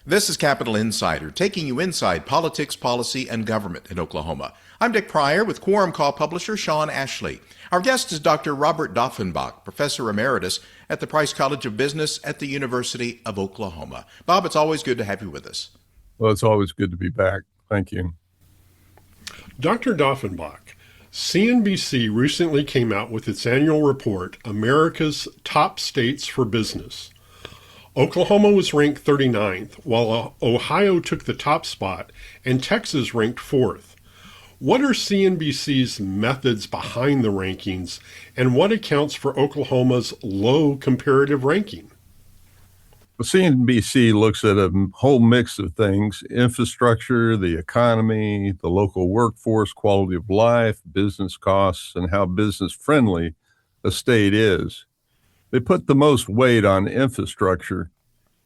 This is Capital Insider, taking you inside politics, policy, and government in Oklahoma. I'm Dick Pryor with Quorum Call publisher Sean Ashley. Our guest is Dr. Robert Dauffenbach, Professor Emeritus at the Price College of Business at the University of Oklahoma. Bob, it's always good to have you with us. Well, it's always good to be back. Thank you. Dr. Dauffenbach, CNBC recently came out with its annual report, America's Top States for Business. Oklahoma was ranked 39th, while Ohio took the top spot, and Texas ranked 4th. What are CNBC's methods behind the rankings, and what accounts for Oklahoma's low comparative ranking? Well, CNBC looks at a whole mix of things: infrastructure, the economy, the local workforce, quality of life, business costs, and how business-friendly a state is. They put the most weight on infrastructure,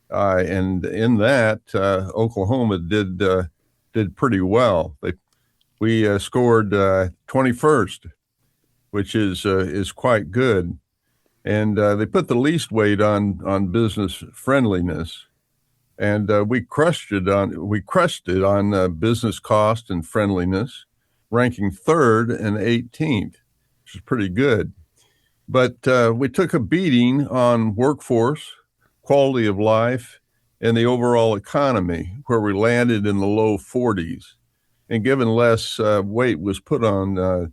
and in that, Oklahoma did pretty well. We scored 21st, which is quite good, and they put the least weight on business friendliness, and we crushed it on business cost and friendliness, ranking 3rd and 18th, which is pretty good. But we took a beating on workforce, quality of life, and the overall economy, where we landed in the low 40s. And given less weight was put on a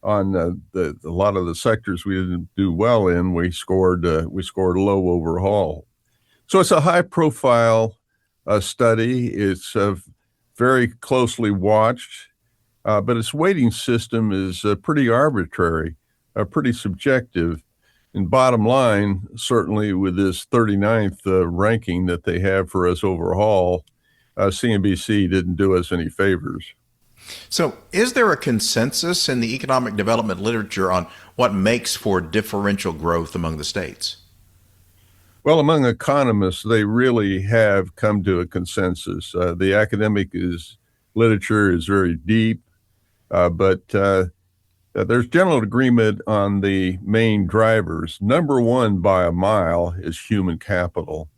lot of the sectors we didn't do well in, we scored low overall. So it's a high-profile study. It's very closely watched, but its weighting system is pretty arbitrary. Pretty subjective. And bottom line, certainly with this 39th ranking that they have for us overall, CNBC didn't do us any favors. So, is there a consensus in the economic development literature on what makes for differential growth among the states? Well, among economists, they really have come to a consensus. The academic literature is very deep, but there's general agreement on the main drivers. Number one by a mile is human capital.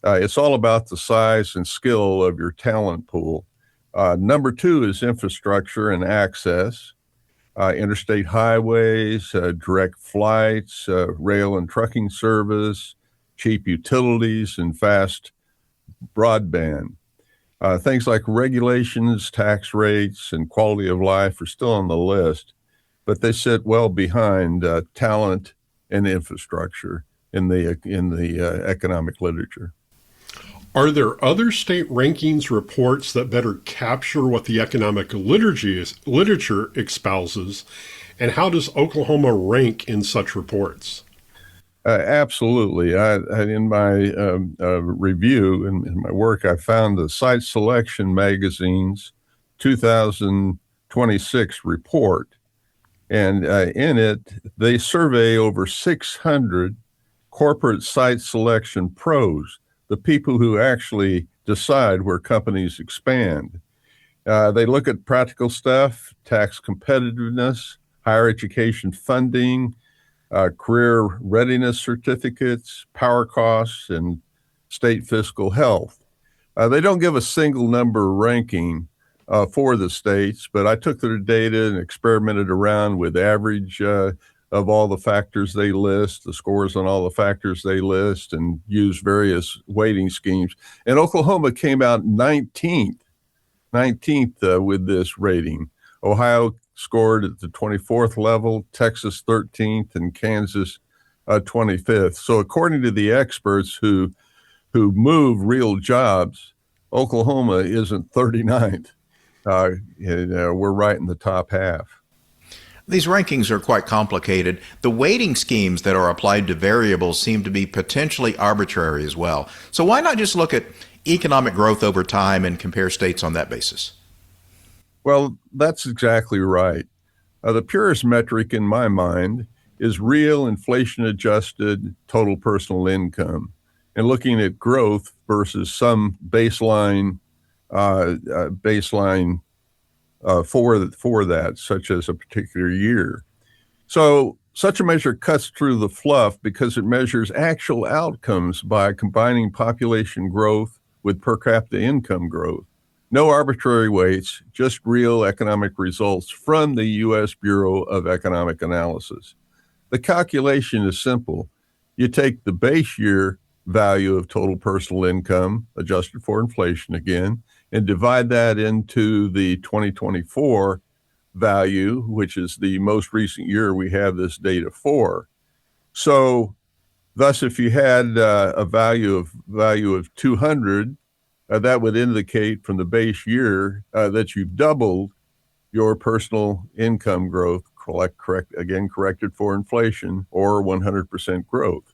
It's all about the size and skill of your talent pool. Number two is infrastructure and access, interstate highways, direct flights, rail and trucking service, cheap utilities, and fast broadband. Things like regulations, tax rates, and quality of life are still on the list, but they sit well behind talent and infrastructure in the economic literature. Are there other state rankings reports that better capture what the economic literature espouses, and how does Oklahoma rank in such reports? Absolutely. In my review, in my work, I found the Site Selection Magazine's 2026 report. And in it, they survey over 600 corporate site selection pros, the people who actually decide where companies expand. They look at practical stuff, tax competitiveness, higher education funding, career readiness certificates, power costs, and state fiscal health. They don't give a single number ranking for the states, but I took their data and experimented around with average of all the factors they list, the scores on all the factors they list, and used various weighting schemes. And Oklahoma came out 19th with this rating. Ohio scored at the 24th level, Texas 13th, and Kansas 25th. So according to the experts who move real jobs, Oklahoma isn't 39th. We're right in the top half. These rankings are quite complicated. The weighting schemes that are applied to variables seem to be potentially arbitrary as well. So why not just look at economic growth over time and compare states on that basis? Well, that's exactly right. The purest metric in my mind is real inflation-adjusted total personal income, and looking at growth versus some baseline for that, such as a particular year. So such a measure cuts through the fluff because it measures actual outcomes by combining population growth, with per capita income growth. No arbitrary weights, just real economic results from the U.S. Bureau of Economic Analysis. The calculation is simple. You take the base year value of total personal income, adjusted for inflation again, and divide that into the 2024 value, which is the most recent year we have this data for. So thus, if you had a value of 200, that would indicate from the base year that you've doubled your personal income growth, corrected for inflation, or 100% growth.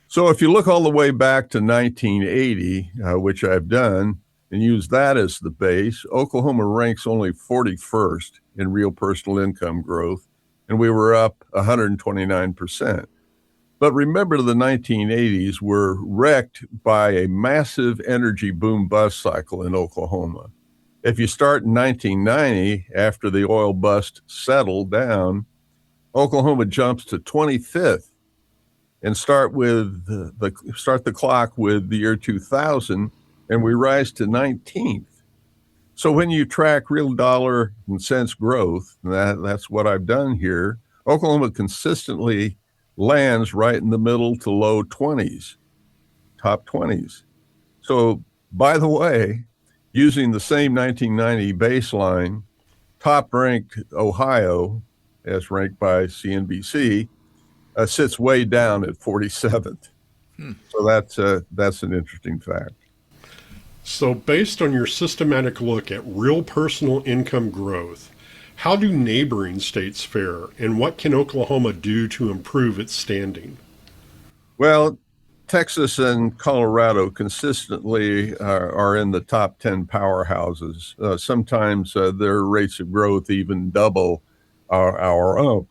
So if you look all the way back to 1980, which I've done, and use that as the base, Oklahoma ranks only 41st in real personal income growth, and we were up 129%. But remember, the 1980s were wrecked by a massive energy boom bust cycle in Oklahoma. If you start in 1990, after the oil bust settled down, Oklahoma jumps to 25th and start the clock with the year 2000, and we rise to 19th. So when you track real dollar and cents growth, that's what I've done here, Oklahoma consistently lands right in the middle to low 20s, top 20s. So, by the way, using the same 1990 baseline, top-ranked Ohio, as ranked by CNBC, sits way down at 47th. So that's an interesting fact. So based on your systematic look at real personal income growth, how do neighboring states fare, and what can Oklahoma do to improve its standing? Well, Texas and Colorado consistently are in the top 10 powerhouses. Sometimes their rates of growth even double our own.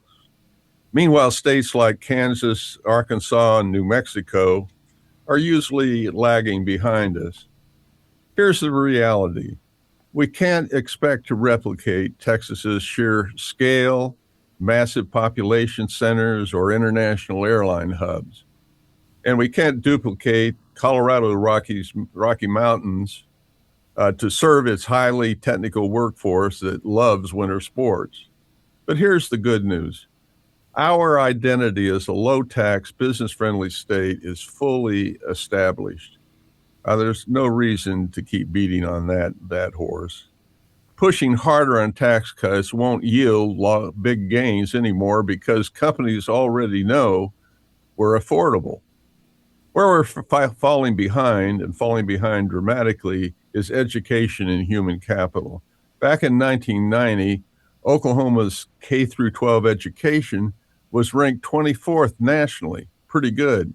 Meanwhile, states like Kansas, Arkansas, and New Mexico are usually lagging behind us. Here's the reality. We can't expect to replicate Texas's sheer scale, massive population centers, or international airline hubs. And we can't duplicate Colorado Rocky Mountains to serve its highly technical workforce that loves winter sports. But here's the good news. Our identity as a low-tax, business-friendly state is fully established. There's no reason to keep beating on that horse. Pushing harder on tax cuts won't yield big gains anymore because companies already know we're affordable. Where we're falling behind dramatically is education and human capital. Back in 1990, Oklahoma's K through 12 education was ranked 24th nationally, pretty good.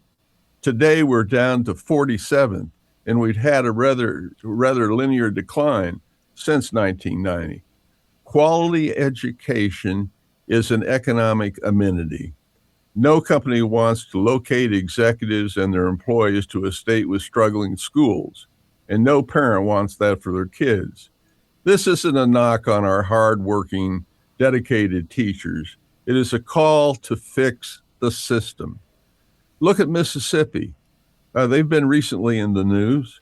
Today we're down to 47th, and we've had a rather linear decline since 1990. Quality education is an economic amenity. No company wants to locate executives and their employees to a state with struggling schools, and no parent wants that for their kids. This isn't a knock on our hardworking, dedicated teachers. It is a call to fix the system. Look at Mississippi. They've been recently in the news.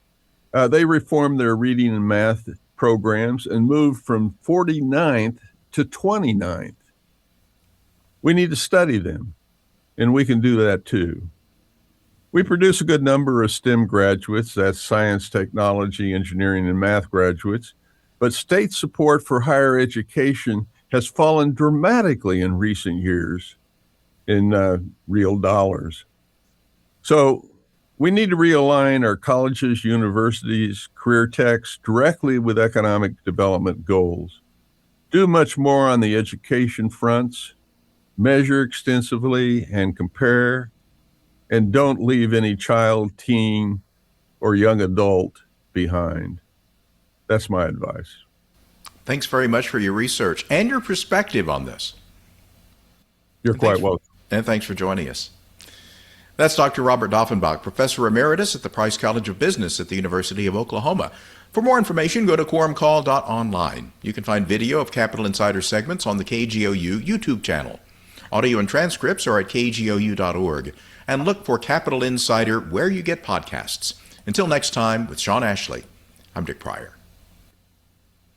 They reformed their reading and math programs and moved from 49th to 29th. We need to study them, and we can do that too. We produce a good number of STEM graduates, that's science, technology, engineering, and math graduates, but state support for higher education has fallen dramatically in recent years in real dollars. So we need to realign our colleges, universities, career techs directly with economic development goals. Do much more on the education fronts, measure extensively and compare, and don't leave any child, teen, or young adult behind. That's my advice. Thanks very much for your research and your perspective on this. You're quite welcome. And thanks for joining us. That's Dr. Robert Dauffenbach, Professor Emeritus at the Price College of Business at the University of Oklahoma. For more information, go to quorumcall.online. You can find video of Capital Insider segments on the KGOU YouTube channel. Audio and transcripts are at kgou.org. And look for Capital Insider where you get podcasts. Until next time, with Sean Ashley, I'm Dick Pryor.